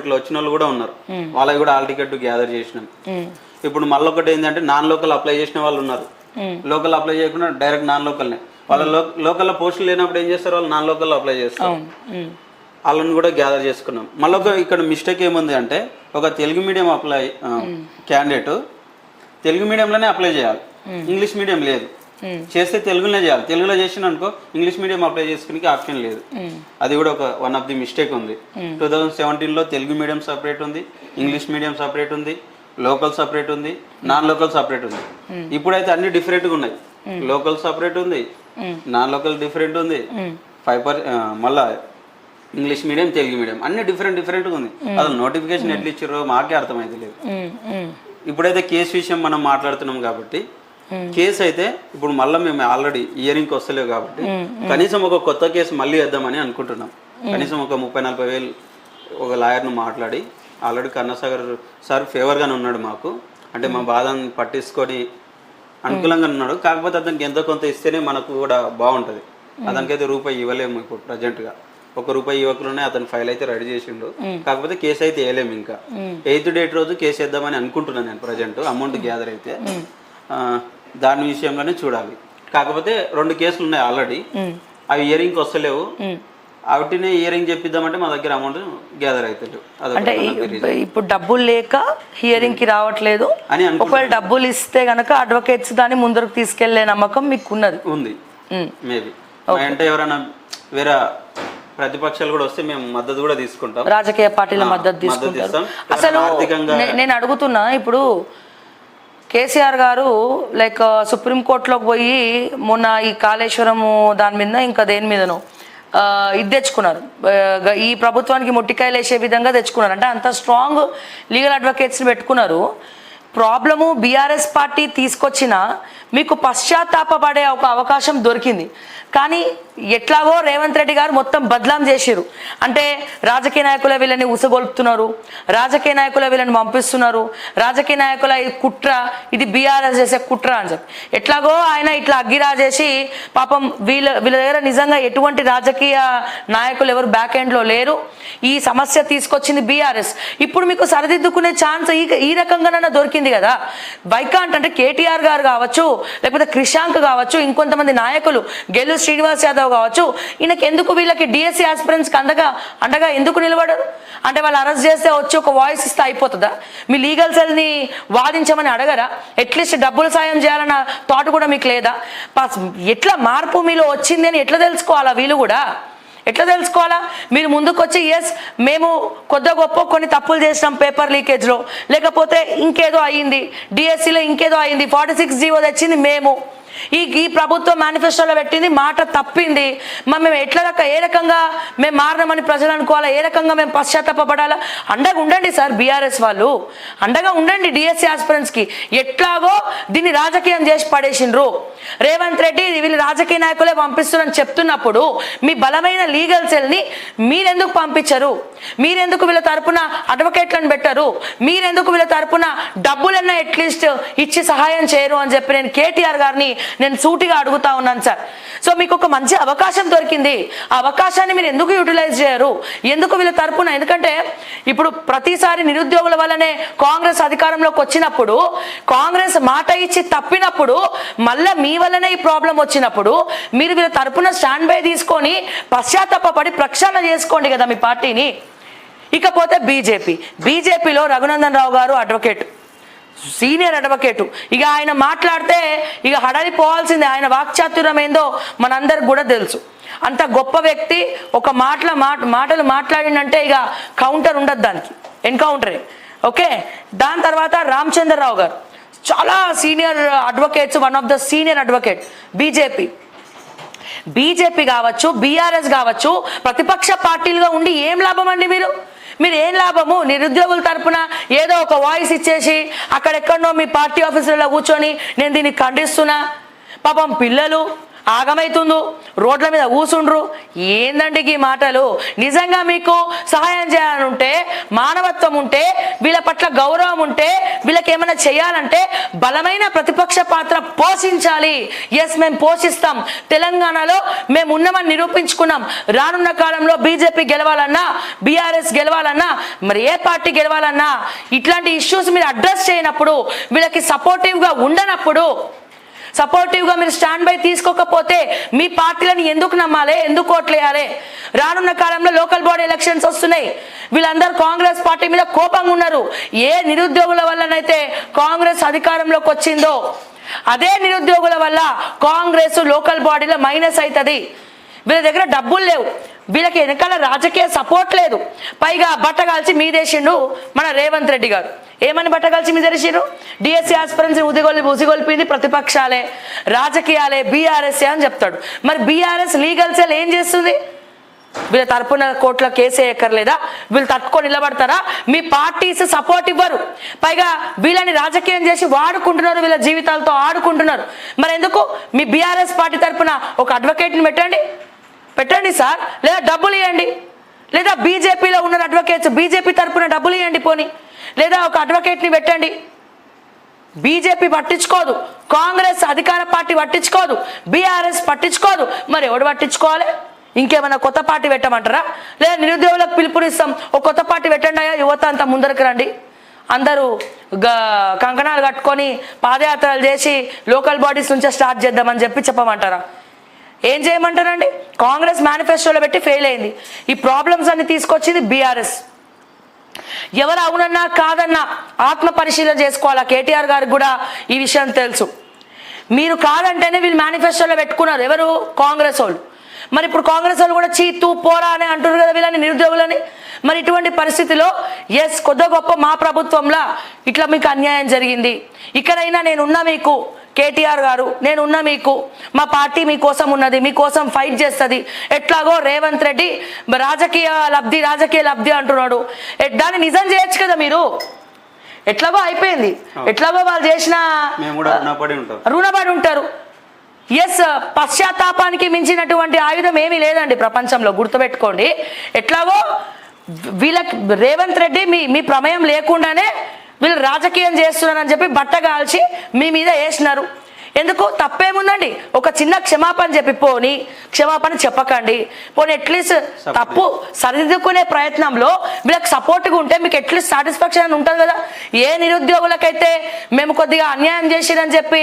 ఇట్లా వచ్చిన వాళ్ళు కూడా ఉన్నారు, వాళ్ళకి కూడా ఆల్ టికెట్ గ్యాదర్ చేసినాం. ఇప్పుడు మళ్ళీ ఒకటి ఏంటంటే నాన్ లోకల్ అప్లై చేసిన వాళ్ళు ఉన్నారు, లోకల్ అప్లై చేయకుండా డైరెక్ట్ నాన్ లోకల్నే. వాళ్ళ లోకల్లో పోస్టులు లేనప్పుడు ఏం చేస్తారు, వాళ్ళు నాన్ లోకల్లో అప్లై చేస్తారు. వాళ్ళని కూడా గ్యాదర్ చేసుకున్నాం. మళ్ళీ ఇక్కడ మిస్టేక్ ఏముంది అంటే, ఒక Telugu medium apply candidate Telugu మీడియంలోనే అప్లై చేయాలి, ఇంగ్లీష్ మీడియం లేదు. చేస్తే తెలుగులోనే చేయాలి. తెలుగులో చేసిన అనుకో ఇంగ్లీష్ మీడియం అప్లై చేసుకునే ఆప్షన్ లేదు. అది కూడా ఒక వన్ ఆఫ్ ది మిస్టేక్ ఉంది. 2017లో తెలుగు మీడియం సపరేట్ ఉంది, ఇంగ్లీష్ మీడియం సపరేట్ ఉంది, లోకల్ సపరేట్ ఉంది, నాన్ లోకల్ సపరేట్ ఉంది. ఇప్పుడైతే అన్ని డిఫరెంట్గా ఉన్నాయి. లోకల్ సపరేట్ ఉంది, నాన్ లోకల్ డిఫరెంట్ ఉంది, 5% మళ్ళా ఇంగ్లీష్ మీడియం తెలుగు మీడియం అన్ని డిఫరెంట్గా ఉంది. అసలు నోటిఫికేషన్ ఎట్లా ఇచ్చారో మాకే అర్థమైతే లేదు. ఇప్పుడైతే కేసు విషయం మనం మాట్లాడుతున్నాం కాబట్టి, కేసు అయితే ఇప్పుడు మళ్ళీ మేము ఆల్రెడీ ఇయరింగ్కి వస్తలేవు కాబట్టి కనీసం ఒక కొత్త కేసు మళ్ళీ వేద్దామని అనుకుంటున్నాం. కనీసం ఒక 30-40 వేలు ఒక లాయర్ను మాట్లాడి, ఆల్రెడీ కన్నసాగర్ సార్ ఫేవర్గానే ఉన్నాడు మాకు, అంటే మా బాధను పట్టించుకొని అనుకూలంగా ఉన్నాడు. కాకపోతే అతనికి ఎంతో కొంత ఇస్తేనే మనకు కూడా బాగుంటుంది. అతనికైతే రూపాయి ఇవ్వలేము ఇప్పుడు ప్రజెంట్గా. ₹1 ఇవ్వకుండానే అతను ఫైల్ అయితే రెడీ చేసిండు. కాకపోతే కేసు అయితే వేయలేము. ఇంకా 8th డేట్ రోజు కేసు వేద్దామని అనుకుంటున్నాను నేను. ప్రజెంట్ అమౌంట్ గ్యాదర్ అయితే దాని విషయంలోనే చూడాలి. కాకపోతే 2 కేసులు ఉన్నాయి ఆల్రెడీ, అవి ఇయరింగ్కి వస్తలేవు. వాటినే ఇయరింగ్ చెప్పిద్దామంటే మా దగ్గర అమౌంట్ గ్యాదర్ అవుతుంది. అంటే ఇప్పుడు డబ్బులు లేక హియరింగ్ కి రావట్లేదు అని. ఒకవేళ డబ్బులు ఇస్తే గనక అడ్వకేట్స్ దాన్ని ముందరకు తీసుకెళ్లే నమ్మకం మీకు ఉంది? మేబీ అంటే ఎవరైనా వేరే ప్రతిపక్షాలు కూడా వస్తే మేము మద్దతు కూడా తీసుకుంటాం, రాజకీయ పార్టీల మద్దతు తీసుకుంటాం. అసలు నేను అడుగుతున్నా, ఇప్పుడు కేసీఆర్ గారు లైక్ సుప్రీంకోర్టులోకి పోయి మొన్న ఈ కాళేశ్వరము దాని మీద ఇంకా దేని మీదనో ఇది తెచ్చుకున్నారు, ఈ ప్రభుత్వానికి ముట్టికాయలు వేసే విధంగా తెచ్చుకున్నారు. అంటే అంత స్ట్రాంగ్ లీగల్ అడ్వకేట్స్ని పెట్టుకున్నారు. ప్రాబ్లము బీఆర్ఎస్ పార్టీ తీసుకొచ్చిన మీకు పశ్చాత్తాపడే ఒక అవకాశం దొరికింది. కానీ ఎట్లాగో రేవంత్ రెడ్డి గారు మొత్తం బదలాం చేసిరు. అంటే రాజకీయ నాయకుల వీళ్ళని ఉసగొల్పుతున్నారు, రాజకీయ నాయకుల వీళ్ళని పంపిస్తున్నారు, రాజకీయ నాయకుల కుట్ర, ఇది బీఆర్ఎస్ చేసే కుట్ర అని చెప్పి ఎట్లాగో ఆయన ఇట్లా అగ్గిరా చేసి పాపం వీళ్ళ దగ్గర నిజంగా ఎటువంటి రాజకీయ నాయకులు ఎవరు బ్యాక్ ఎండ్లో లేరు. ఈ సమస్య తీసుకొచ్చింది బీఆర్ఎస్. ఇప్పుడు మీకు సరిదిద్దుకునే ఛాన్స్ ఈ రకంగానైనా దొరికింది కదా. వైకాంట్ అంటే కేటీఆర్ గారు కావచ్చు, లేకపోతే క్రిషాంక్ కావచ్చు, ఇంకొంతమంది నాయకులు గెలు శ్రీనివాస్ యాదవ్ కావచ్చు, ఈయనకి ఎందుకు వీళ్ళకి డిఎస్సి ఆస్పిరెంట్స్కి అండగా ఎందుకు నిలబడరు? అంటే వాళ్ళు అరెస్ట్ చేస్తే వచ్చి ఒక వాయిస్ ఇస్తే అయిపోతుందా? మీ లీగల్ సెల్ని వాదించమని అడగరా? అట్లీస్ట్ డబ్బులు సాయం చేయాలన్న థాట్ కూడా మీకు లేదా? ఎట్లా మార్పు మీలో వచ్చింది అని ఎట్లా తెలుసుకోవాలా? వీళ్ళు కూడా ఎట్లా తెలుసుకోవాలా? మీరు ముందుకు వచ్చి ఎస్ మేము కొద్ది గొప్ప కొన్ని తప్పులు చేసినాం పేపర్ లీకేజ్లో, లేకపోతే ఇంకేదో అయ్యింది, డిఎస్సిలో ఇంకేదో అయ్యింది, 46 జీవో తెచ్చింది మేము, ఈ ప్రభుత్వం మేనిఫెస్టోలో పెట్టింది మాట తప్పింది, మేము ఏ రకంగా మేము మారినామని ప్రజలు అనుకోవాలా? ఏ రకంగా మేము పశ్చాత్తాపడాలా? అండగా ఉండండి సార్, బీఆర్ఎస్ వాళ్ళు అండగా ఉండండి డిఎస్సి ఆస్పిరెంట్స్కి. ఎట్లాగో దీన్ని రాజకీయం చేసి పడేసిండ్రు. రేవంత్ రెడ్డి వీళ్ళు రాజకీయ నాయకులే పంపిస్తున్నారని చెప్తున్నప్పుడు మీ బలమైన లీగల్ సెల్ని మీరెందుకు పంపించరు? మీరెందుకు వీళ్ళ తరపున అడ్వకేట్లను పెట్టరు? మీరెందుకు వీళ్ళ తరపున డబ్బులన్నా అట్లీస్ట్ ఇచ్చి సహాయం చేయరు అని చెప్పి నేను కేటీఆర్ గారిని నేను సూటిగా అడుగుతా ఉన్నాను సార్. సో మీకు ఒక మంచి అవకాశం దొరికింది, ఆ అవకాశాన్ని మీరు ఎందుకు యూటిలైజ్ చేయరు? ఎందుకు వీళ్ళ తరపున? ఎందుకంటే ఇప్పుడు ప్రతిసారి నిరుద్యోగుల వల్లనే కాంగ్రెస్ అధికారంలోకి వచ్చినప్పుడు, కాంగ్రెస్ మాట ఇచ్చి తప్పినప్పుడు, మళ్ళీ మీ వల్లనే ఈ ప్రాబ్లం వచ్చినప్పుడు మీరు వీళ్ళ తరపున స్టాండ్ బై తీసుకొని పశ్చాత్తాపడి ప్రక్షాళన చేసుకోండి కదా మీ పార్టీని. ఇకపోతే బీజేపీలో రఘునందన్ రావు గారు అడ్వకేట్, సీనియర్ అడ్వకేటు. ఇక ఆయన మాట్లాడితే ఇక హడలిపోవాల్సిందే. ఆయన వాక్చాతుర్యం ఏందో మనందరికి కూడా తెలుసు. అంత గొప్ప వ్యక్తి ఒక మాటలు మాట్లాడిందంటే ఇక కౌంటర్ ఉండదు, దానికి ఎన్కౌంటరే. ఓకే, దాని తర్వాత రామచంద్రరావు గారు చాలా senior advocates, one of the senior advocate BJP కావచ్చు, బీఆర్ఎస్ కావచ్చు, ప్రతిపక్ష పార్టీలుగా ఉండి ఏం లాభం అండి? మీరు ఏం లాభము? నిరుద్యోగుల తరపున ఏదో ఒక వాయిస్ ఇచ్చేసి అక్కడెక్కడో మీ పార్టీ ఆఫీసులలో కూర్చొని నేను దీన్ని ఖండిస్తున్నా, పాపం పిల్లలు ఆగమైతుండు, రోడ్ల మీద కూసుండ్రు. ఏందండి ఈ మాటలు? నిజంగా మీకు సహాయం చేయాలంటే, మానవత్వం ఉంటే వీళ్ళ పట్ల గౌరవం ఉంటే వీళ్ళకి ఏమైనా చేయాలంటే బలమైన ప్రతిపక్ష పాత్ర పోషించాలి. ఎస్, మేము పోషిస్తాం. తెలంగాణలో మేము ఉన్నామని నిరూపించుకున్నాం. రానున్న కాలంలో బీజేపీ గెలవాలన్నా, బీఆర్ఎస్ గెలవాలన్నా, మరి ఏ పార్టీ గెలవాలన్నా ఇట్లాంటి ఇష్యూస్ మీరు అడ్రస్ చేయనప్పుడు, వీళ్ళకి సపోర్టివ్గా ఉండనప్పుడు, సపోర్టివ్గా మీరు స్టాండ్ బై తీసుకోకపోతే మీ పార్టీలను ఎందుకు నమ్మాలి, ఎందుకు ఓట్లేయాలి? రానున్న కాలంలో లోకల్ బాడీ ఎలక్షన్స్ వస్తున్నాయి. వీళ్ళందరూ కాంగ్రెస్ పార్టీ మీద కోపంగా ఉన్నారు. ఏ నిరుద్యోగుల వల్లనైతే కాంగ్రెస్ అధికారంలోకి వచ్చిందో అదే నిరుద్యోగుల వల్ల కాంగ్రెస్ లోకల్ బాడీలో మైనస్ అవుతుంది. వీళ్ళ దగ్గర డబ్బులు లేవు, వీళ్ళకి వెనకాల రాజకీయ సపోర్ట్ లేదు. పైగా బట్టగాల్చి మీదేసిండు మన రేవంత్ రెడ్డి గారు. ఏమని బట్టగాల్చి మీదేసిండు? డిఎస్సీ ఆస్పిరెన్సీ ఉసిగొల్పింది ప్రతిపక్షాలే, రాజకీయాలే, బీఆర్ఎస్ అని చెప్తాడు. మరి బీఆర్ఎస్ లీగల్ సెల్ ఏం చేస్తుంది? వీళ్ళ తరపున కోట్ల కేసే ఎక్కర్లేదా? వీళ్ళు తట్టుకొని నిలబడతారా? మీ పార్టీస్ సపోర్ట్ ఇవ్వరు. పైగా వీళ్ళని రాజకీయం చేసి వాడుకుంటున్నారు, వీళ్ళ జీవితాలతో ఆడుకుంటున్నారు. మరి ఎందుకు మీ బీఆర్ఎస్ పార్టీ తరపున ఒక అడ్వకేట్ని పెట్టండి సార్, లేదా డబ్బులు ఇవ్వండి. లేదా బీజేపీలో ఉన్న అడ్వకేట్స్ బీజేపీ తరపున డబ్బులు ఇవ్వండి పోని, లేదా ఒక అడ్వకేట్ని పెట్టండి. బీజేపీ పట్టించుకోదు, కాంగ్రెస్ అధికార పార్టీ పట్టించుకోదు, బీఆర్ఎస్ పట్టించుకోదు. మరి ఎవడు పట్టించుకోవాలి? ఇంకేమైనా కొత్త పార్టీ పెట్టమంటారా? లేదా నిరుద్యోగులకు పిలుపునిస్తాం, ఒక కొత్త పార్టీ పెట్టండి అయ్యా, యువత అంతా ముందరకు రండి, అందరూ కంకణాలు కట్టుకొని పాదయాత్రలు చేసి లోకల్ బాడీస్ నుంచే స్టార్ట్ చేద్దామని చెప్పమంటారా? ఏం చేయమంటారండి? కాంగ్రెస్ మేనిఫెస్టోలో పెట్టి ఫెయిల్ అయింది. ఈ ప్రాబ్లమ్స్ అన్ని తీసుకొచ్చింది బీఆర్ఎస్. ఎవరు అవునన్నా కాదన్నా ఆత్మ పరిశీలన చేసుకోవాలా. కేటీఆర్ గారికి కూడా ఈ విషయం తెలుసు. మీరు కాదంటేనే వీళ్ళు మేనిఫెస్టోలో పెట్టుకున్నారు ఎవరు? కాంగ్రెస్ వాళ్ళు. మరి ఇప్పుడు కాంగ్రెస్ వాళ్ళు కూడా చీతూ పోరా అని అంటున్నారు కదా వీళ్ళని, నిరుద్యోగులని. మరి ఇటువంటి పరిస్థితిలో ఎస్, కొద్ది గొప్ప మా ప్రభుత్వంలో ఇట్లా మీకు అన్యాయం జరిగింది, ఇక్కడైనా నేనున్నా మీకు, కేటీఆర్ గారు నేనున్నా మీకు, మా పార్టీ మీకోసం ఉన్నది, మీకోసం ఫైట్ చేస్తుంది. ఎట్లాగో రేవంత్ రెడ్డి రాజకీయ లబ్ధి అంటున్నాడు, దాన్ని నిజం చేయొచ్చు కదా మీరు. ఎట్లాగో అయిపోయింది, ఎట్లాగో వాళ్ళు చేసిన రుణపడి ఉంటారు. ఎస్, పశ్చాత్తాపానికి మించినటువంటి ఆయుధం ఏమీ లేదండి ప్రపంచంలో, గుర్తుపెట్టుకోండి. ఎట్లాగో వీళ్ళకి రేవంత్ రెడ్డి మీ ప్రమేయం లేకుండానే వీళ్ళు రాజకీయం చేస్తున్నారని చెప్పి బట్టగాల్చి మీ మీద వేసినారు. ఎందుకు? తప్పేముందండి? ఒక చిన్న క్షమాపణ చెప్పి పోని, క్షమాపణ చెప్పకండి పోనీ, అట్లీస్ట్ తప్పు సరిదిద్దుకునే ప్రయత్నంలో వీళ్ళకి సపోర్ట్గా ఉంటే మీకు అట్లీస్ట్ సాటిస్ఫాక్షన్ ఉంటుంది కదా. ఏ నిరుద్యోగులకైతే మేము కొద్దిగా అన్యాయం చేసిరని చెప్పి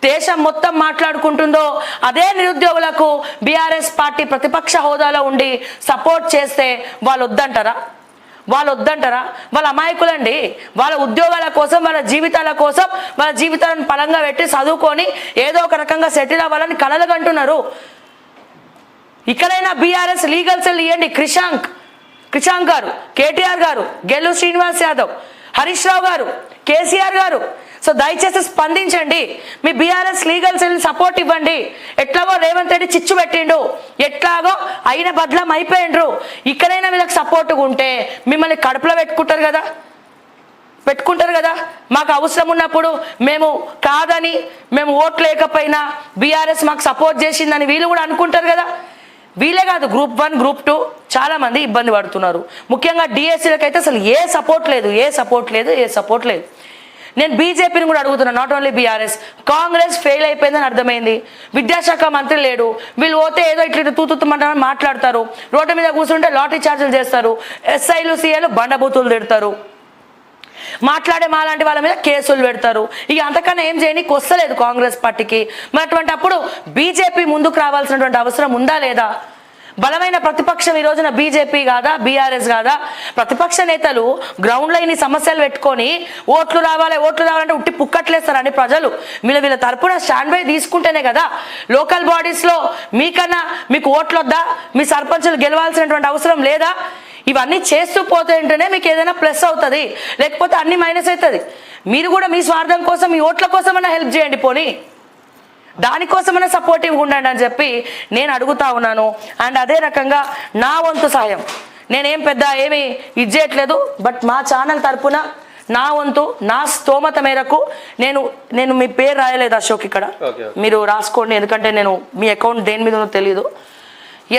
దేశం మొత్తం మాట్లాడుకుంటుందో అదే నిరుద్యోగులకు బీఆర్ఎస్ పార్టీ ప్రతిపక్ష హోదాలో ఉండి సపోర్ట్ చేస్తే వాళ్ళు వద్దంటారా? వాళ్ళ అమాయకులండి. వాళ్ళ ఉద్యోగాల కోసం, వాళ్ళ జీవితాల కోసం, వాళ్ళ జీవితాలను పరంగా పెట్టి చదువుకొని ఏదో ఒక రకంగా సెటిల్ అవ్వాలని కలలు కంటున్నారు. ఇక్కడైనా బీఆర్ఎస్ లీగల్ సెల్ ఇవ్వండి. క్రిషాంక్ గారు, కేటీఆర్ గారు, గెల్లు శ్రీనివాస్ యాదవ్, హరీష్ రావు గారు, కేసీఆర్ గారు, సో దయచేసి స్పందించండి. మీ బీఆర్ఎస్ లీగల్ సెల్ సపోర్ట్ ఇవ్వండి. ఎట్లాగో రేవంత్ రెడ్డి చిచ్చు పెట్టిండు, ఎట్లాగో అయిన బదలం అయిపోయిండ్రు. ఇక్కడైనా వీళ్ళకి సపోర్ట్గా ఉంటే మిమ్మల్ని కడుపులో పెట్టుకుంటారు కదా. మాకు అవసరం ఉన్నప్పుడు మేము కాదని, మేము ఓట్లు లేకపోయినా బీఆర్ఎస్ మాకు సపోర్ట్ చేసిందని వీళ్ళు కూడా అనుకుంటారు కదా. వీళ్ళే కాదు, గ్రూప్ 1, గ్రూప్ 2 చాలా మంది ఇబ్బంది పడుతున్నారు. ముఖ్యంగా డిఎస్సీలకు అయితే అసలు ఏ సపోర్ట్ లేదు. నేను బీజేపీని కూడా అడుగుతున్నా, not only BRS. Congress fail అయిపోయిందని అర్థమైంది. విద్యాశాఖ మంత్రి లేడు, వీళ్ళు పోతే ఏదో ఇట్లా తూతుమంటారని మాట్లాడతారు, రోడ్డు మీద కూర్చుంటే లాటరీ ఛార్జీలు చేస్తారు, ఎస్ఐలు సీఏలు బండబూతులు తిడతారు, మాట్లాడే మాలాంటి వాళ్ళ మీద కేసులు పెడతారు. ఇక అంతకన్నా ఏం చేయడానికి వస్తలేదు కాంగ్రెస్ పార్టీకి. మరి అటువంటి అప్పుడు బీజేపీ ముందుకు రావాల్సినటువంటి అవసరం ఉందా లేదా? బలమైన ప్రతిపక్షం ఈ రోజున బీజేపీ కాదా, బీఆర్ఎస్ కాదా? ప్రతిపక్ష నేతలు గ్రౌండ్లో ఇన్ని సమస్యలు పెట్టుకొని ఓట్లు రావాలంటే ఉట్టి పుక్కట్లేస్తారండి ప్రజలు. వీళ్ళ తరపున స్టాండ్ బై తీసుకుంటేనే కదా లోకల్ బాడీస్లో మీకు ఓట్లు వద్దా, మీ సర్పంచులు గెలవాల్సినటువంటి అవసరం లేదా? ఇవన్నీ చేస్తూ పోతుంటేనే మీకు ఏదైనా ప్లస్ అవుతుంది, లేకపోతే అన్ని మైనస్ అవుతుంది. మీరు కూడా మీ స్వార్థం కోసం, మీ ఓట్ల కోసమైనా హెల్ప్ చేయండి పోనీ, దానికోసమైనా సపోర్టివ్గా ఉండండి అని చెప్పి నేను అడుగుతా ఉన్నాను. అండ్ అదే రకంగా నా వంతు సాయం నేనేం పెద్ద ఏమీ ఇచ్చేయట్లేదు, బట్ మా ఛానల్ తరపున నా వంతు, నా స్తోమత మేరకు నేను మీ పేరు రాయలేదు అశోక్, ఇక్కడ మీరు రాసుకోండి, ఎందుకంటే నేను మీ అకౌంట్ దేని మీద ఉందో తెలియదు.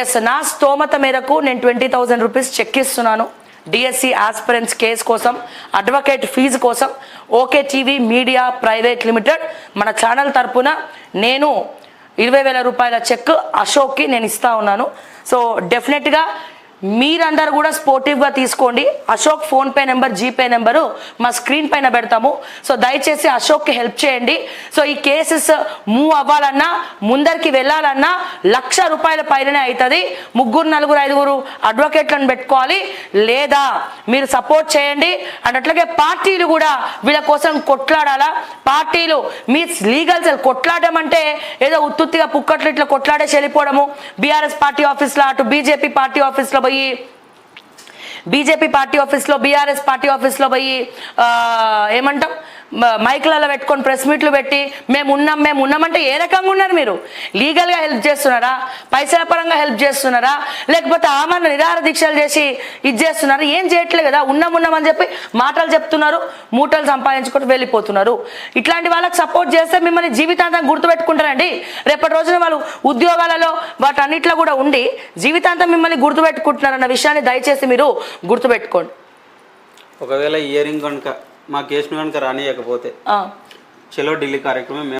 ఎస్, నా స్తోమత మేరకు నేను 20,000 రూపీస్ చెక్ ఇస్తున్నాను. డిఎస్సి ఆస్పిరెంట్స్ కేసు కోసం, అడ్వకేట్ ఫీజు కోసం okay TV media private limited మన ఛానల్ తరపున నేను 20,000 రూపాయల చెక్ అశోక్కి నేను ఇస్తా ఉన్నాను. సో డెఫినెట్గా మీరందరూ కూడా స్పోర్టివ్గా తీసుకోండి. Ashok PhonePe number, GPay number మా స్క్రీన్ పైన పెడతాము. సో దయచేసి అశోక్కి హెల్ప్ చేయండి. సో ఈ కేసెస్ మూవ్ అవ్వాలన్నా, ముందరికి వెళ్ళాలన్నా 1,00,000 రూపాయల పైననే అవుతుంది. 3, 4, 5 అడ్వకేట్లను పెట్టుకోవాలి, లేదా మీరు సపోర్ట్ చేయండి. అండ్ అట్లాగే పార్టీలు కూడా వీళ్ళ కోసం కొట్లాడాలా. పార్టీలు మీ లీగల్ సెల్ కొట్లాడడం అంటే ఏదో ఉత్తుత్తిగా పుక్కట్లు ఇట్లా కొట్లాడేసి వెళ్ళిపోవడము. బీఆర్ఎస్ పార్టీ ఆఫీస్లో, అటు బీజేపీ పార్టీ ఆఫీస్లో బీజేపీ పార్టీ ఆఫీస్లో, బీఆర్ఎస్ పార్టీ ఆఫీస్లో పోయి ఏమంటాం మైక్లలో పెట్టుకొని ప్రెస్ మీట్లు పెట్టి మేము ఉన్నామంటే ఏ రకంగా ఉన్నారు మీరు? లీగల్గా హెల్ప్ చేస్తున్నారా? పైసల పరంగా హెల్ప్ చేస్తున్నారా? లేకపోతే ఆమెను నిరాహార దీక్షలు చేసి ఇది చేస్తున్నారు? ఏం చేయట్లేదు కదా. ఉన్నామని చెప్పి మాటలు చెప్తున్నారు, మూటలు సంపాదించుకొని వెళ్ళిపోతున్నారు. ఇట్లాంటి వాళ్ళకి సపోర్ట్ చేస్తే మిమ్మల్ని జీవితాంతం గుర్తుపెట్టుకుంటారండి. రేపటి రోజున వాళ్ళు ఉద్యోగాలలో వాటన్నిట్లో కూడా ఉండి జీవితాంతం మిమ్మల్ని గుర్తుపెట్టుకుంటున్నారన్న విషయాన్ని దయచేసి మీరు గుర్తుపెట్టుకోండి. ఒకవేళ హియరింగ్ కనుక మా కేసును కనుక రానియకపోతే చలో ఢిల్లీ కార్యక్రమం